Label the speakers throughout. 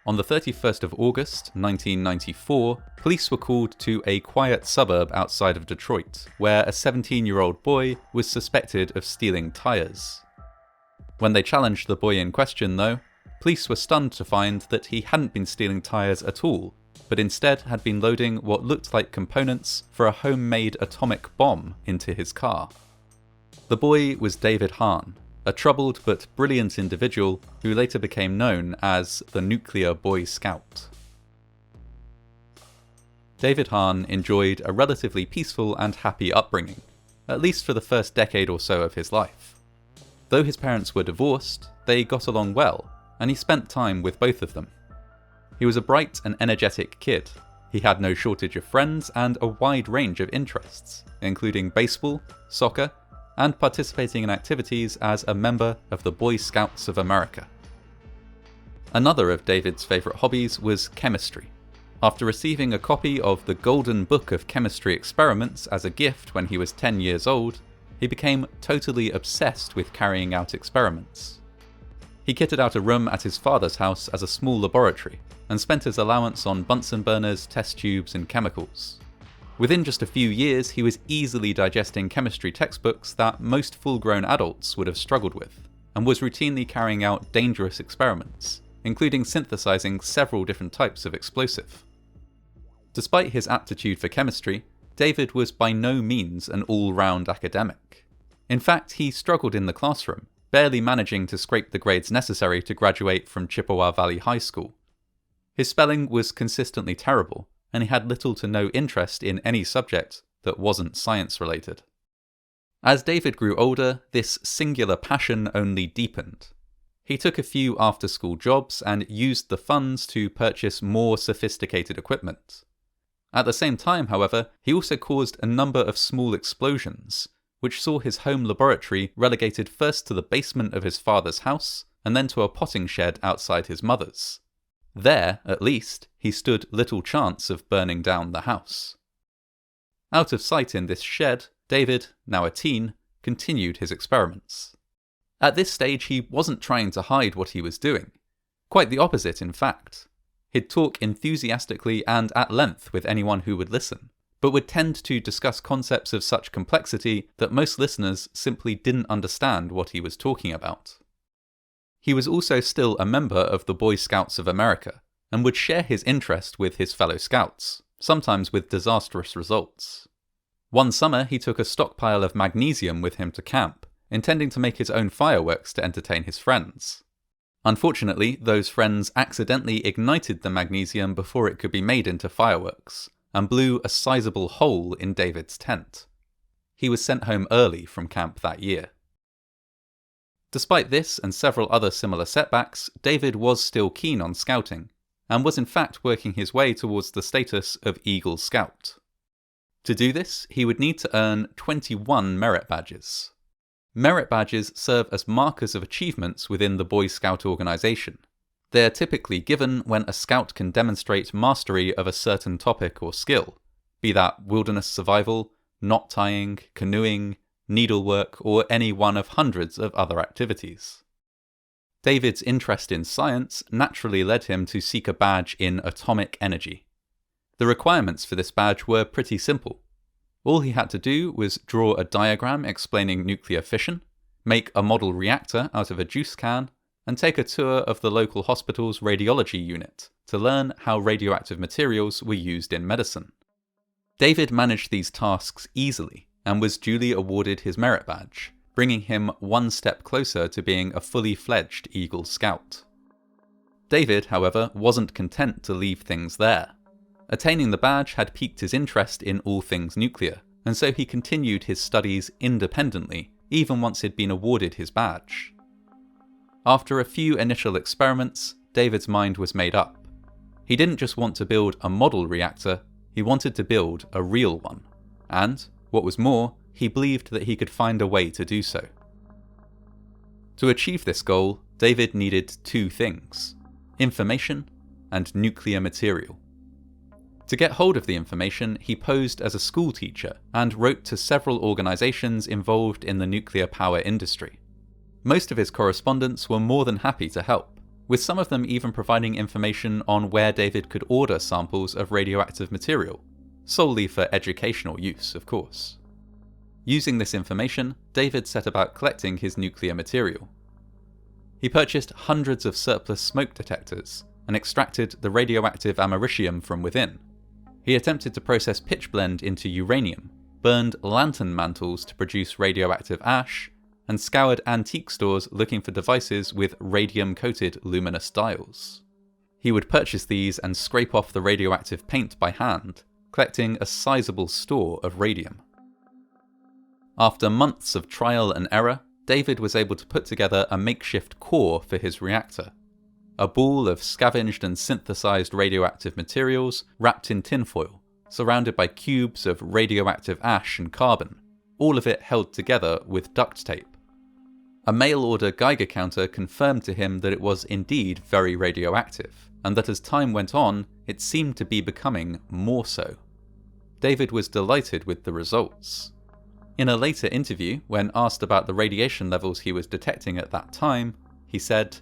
Speaker 1: On the 31st of August 1994, police were called to a quiet suburb outside of Detroit, where a 17-year-old boy was suspected of stealing tyres. When they challenged the boy in question though, police were stunned to find that he hadn't been stealing tyres at all, but instead had been loading what looked like components for a homemade atomic bomb into his car. The boy was David Hahn, a troubled but brilliant individual who later became known as the Nuclear Boy Scout. David Hahn enjoyed a relatively peaceful and happy upbringing, at least for the first decade or so of his life. Though his parents were divorced, they got along well, and he spent time with both of them. He was a bright and energetic kid. He had no shortage of friends and a wide range of interests, including baseball, soccer, and participating in activities as a member of the Boy Scouts of America. Another of David's favourite hobbies was chemistry. After receiving a copy of the Golden Book of Chemistry Experiments as a gift when he was 10 years old, he became totally obsessed with carrying out experiments. He kitted out a room at his father's house as a small laboratory, and spent his allowance on Bunsen burners, test tubes, and chemicals. Within just a few years, he was easily digesting chemistry textbooks that most full-grown adults would have struggled with, and was routinely carrying out dangerous experiments, including synthesizing several different types of explosive. Despite his aptitude for chemistry, David was by no means an all-round academic. In fact, he struggled in the classroom, barely managing to scrape the grades necessary to graduate from Chippewa Valley High School. His spelling was consistently terrible, and he had little to no interest in any subject that wasn't science-related. As David grew older, this singular passion only deepened. He took a few after-school jobs and used the funds to purchase more sophisticated equipment. At the same time, however, he also caused a number of small explosions, which saw his home laboratory relegated first to the basement of his father's house, and then to a potting shed outside his mother's. There, at least, he stood little chance of burning down the house. Out of sight in this shed, David, now a teen, continued his experiments. At this stage, he wasn't trying to hide what he was doing. Quite the opposite, in fact. He'd talk enthusiastically and at length with anyone who would listen, but would tend to discuss concepts of such complexity that most listeners simply didn't understand what he was talking about. He was also still a member of the Boy Scouts of America, and would share his interest with his fellow scouts, sometimes with disastrous results. One summer, he took a stockpile of magnesium with him to camp, intending to make his own fireworks to entertain his friends. Unfortunately, those friends accidentally ignited the magnesium before it could be made into fireworks, and blew a sizable hole in David's tent. He was sent home early from camp that year. Despite this and several other similar setbacks, David was still keen on scouting, and was in fact working his way towards the status of Eagle Scout. To do this, he would need to earn 21 merit badges. Merit badges serve as markers of achievements within the Boy Scout organisation. They are typically given when a scout can demonstrate mastery of a certain topic or skill, be that wilderness survival, knot tying, canoeing, needlework, or any one of hundreds of other activities. David's interest in science naturally led him to seek a badge in atomic energy. The requirements for this badge were pretty simple. All he had to do was draw a diagram explaining nuclear fission, make a model reactor out of a juice can, and take a tour of the local hospital's radiology unit to learn how radioactive materials were used in medicine. David managed these tasks easily, and was duly awarded his merit badge, bringing him one step closer to being a fully fledged Eagle Scout. David, however, wasn't content to leave things there. Attaining the badge had piqued his interest in all things nuclear, and so he continued his studies independently, even once he'd been awarded his badge. After a few initial experiments, David's mind was made up. He didn't just want to build a model reactor, he wanted to build a real one. And, what was more, he believed that he could find a way to do so. To achieve this goal, David needed two things: information and nuclear material. To get hold of the information, he posed as a school teacher and wrote to several organisations involved in the nuclear power industry. Most of his correspondents were more than happy to help, with some of them even providing information on where David could order samples of radioactive material, solely for educational use, of course. Using this information, David set about collecting his nuclear material. He purchased hundreds of surplus smoke detectors and extracted the radioactive americium from within. He attempted to process pitchblende into uranium, burned lantern mantles to produce radioactive ash, and scoured antique stores looking for devices with radium-coated luminous dials. He would purchase these and scrape off the radioactive paint by hand, collecting a sizable store of radium. After months of trial and error, David was able to put together a makeshift core for his reactor. A ball of scavenged and synthesized radioactive materials wrapped in tinfoil, surrounded by cubes of radioactive ash and carbon, all of it held together with duct tape. A mail-order Geiger counter confirmed to him that it was indeed very radioactive, and that as time went on, it seemed to be becoming more so. David was delighted with the results. In a later interview, when asked about the radiation levels he was detecting at that time, he said,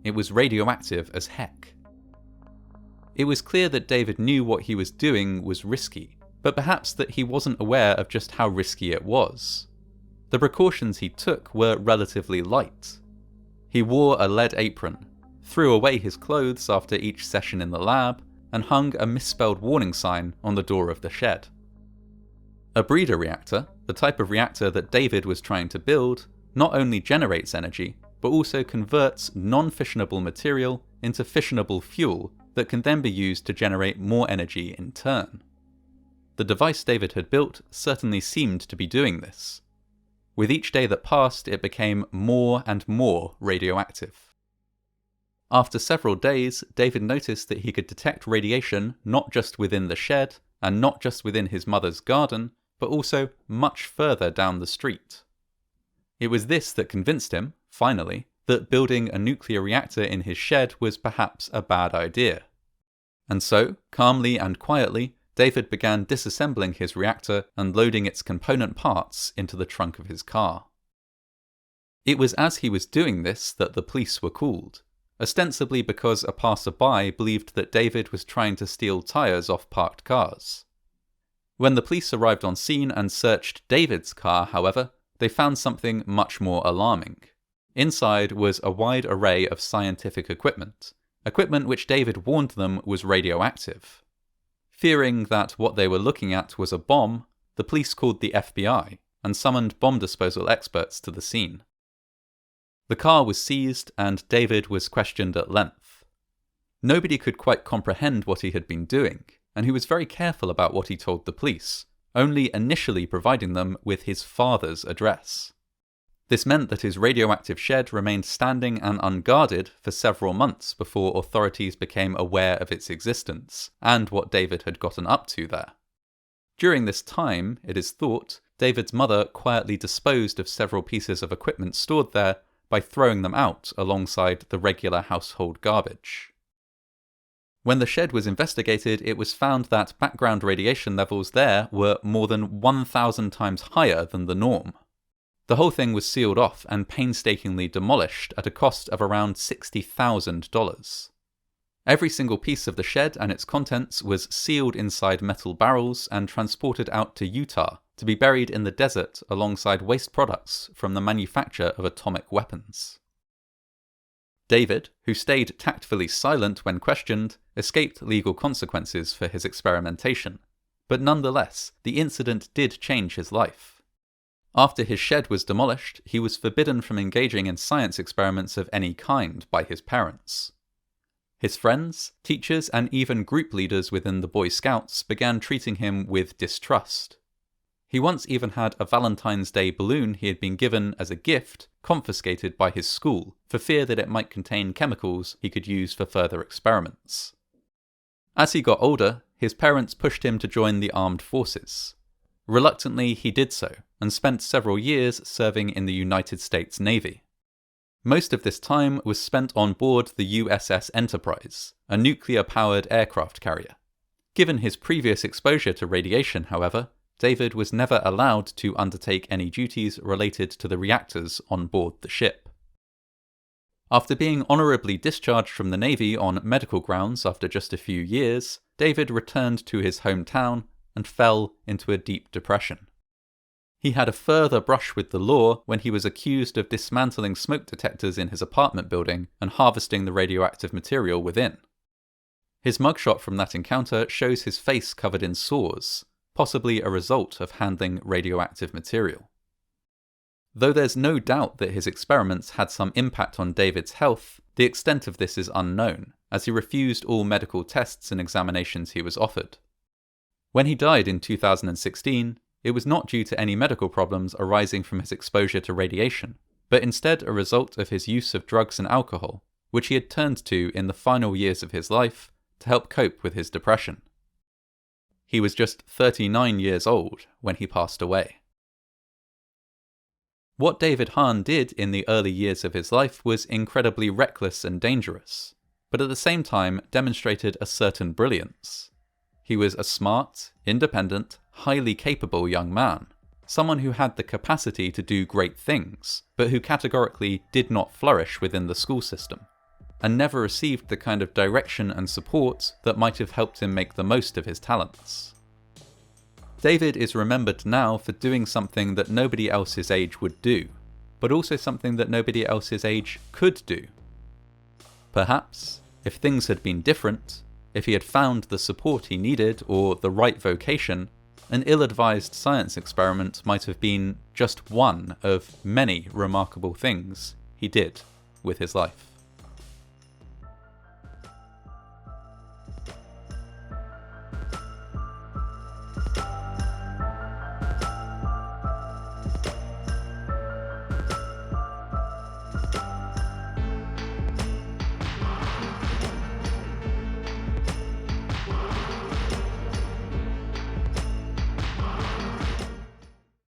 Speaker 1: "It was radioactive as heck." It was clear that David knew what he was doing was risky, but perhaps that he wasn't aware of just how risky it was. The precautions he took were relatively light. He wore a lead apron, threw away his clothes after each session in the lab, and hung a misspelled warning sign on the door of the shed. A breeder reactor, the type of reactor that David was trying to build, not only generates energy, but also converts non-fissionable material into fissionable fuel that can then be used to generate more energy in turn. The device David had built certainly seemed to be doing this. With each day that passed, it became more and more radioactive. After several days, David noticed that he could detect radiation not just within the shed, and not just within his mother's garden, but also much further down the street. It was this that convinced him, finally, that building a nuclear reactor in his shed was perhaps a bad idea. And so, calmly and quietly, David began disassembling his reactor and loading its component parts into the trunk of his car. It was as he was doing this that the police were called, ostensibly because a passerby believed that David was trying to steal tyres off parked cars. When the police arrived on scene and searched David's car, however, they found something much more alarming. Inside was a wide array of scientific equipment which David warned them was radioactive. Fearing that what they were looking at was a bomb, the police called the FBI and summoned bomb disposal experts to the scene. The car was seized and David was questioned at length. Nobody could quite comprehend what he had been doing, and he was very careful about what he told the police, only initially providing them with his father's address. This meant that his radioactive shed remained standing and unguarded for several months before authorities became aware of its existence and what David had gotten up to there. During this time, it is thought, David's mother quietly disposed of several pieces of equipment stored there by throwing them out alongside the regular household garbage. When the shed was investigated, it was found that background radiation levels there were more than 1,000 times higher than the norm. The whole thing was sealed off and painstakingly demolished at a cost of around $60,000. Every single piece of the shed and its contents was sealed inside metal barrels and transported out to Utah to be buried in the desert alongside waste products from the manufacture of atomic weapons. David, who stayed tactfully silent when questioned, escaped legal consequences for his experimentation, but nonetheless, the incident did change his life. After his shed was demolished, he was forbidden from engaging in science experiments of any kind by his parents. His friends, teachers, and even group leaders within the Boy Scouts began treating him with distrust. He once even had a Valentine's Day balloon he had been given as a gift confiscated by his school for fear that it might contain chemicals he could use for further experiments. As he got older, his parents pushed him to join the armed forces. Reluctantly, he did so, and spent several years serving in the United States Navy. Most of this time was spent on board the USS Enterprise, a nuclear-powered aircraft carrier. Given his previous exposure to radiation, however, David was never allowed to undertake any duties related to the reactors on board the ship. After being honourably discharged from the Navy on medical grounds after just a few years, David returned to his hometown and fell into a deep depression. He had a further brush with the law when he was accused of dismantling smoke detectors in his apartment building and harvesting the radioactive material within. His mugshot from that encounter shows his face covered in sores, possibly a result of handling radioactive material. Though there's no doubt that his experiments had some impact on David's health, the extent of this is unknown, as he refused all medical tests and examinations he was offered. When he died in 2016, it was not due to any medical problems arising from his exposure to radiation, but instead a result of his use of drugs and alcohol, which he had turned to in the final years of his life to help cope with his depression. He was just 39 years old when he passed away. What David Hahn did in the early years of his life was incredibly reckless and dangerous, but at the same time demonstrated a certain brilliance. He was a smart, independent, highly capable young man, someone who had the capacity to do great things, but who categorically did not flourish within the school system, and never received the kind of direction and support that might have helped him make the most of his talents. David is remembered now for doing something that nobody else his age would do, but also something that nobody else his age could do. Perhaps, if things had been different, if he had found the support he needed or the right vocation, an ill-advised science experiment might have been just one of many remarkable things he did with his life.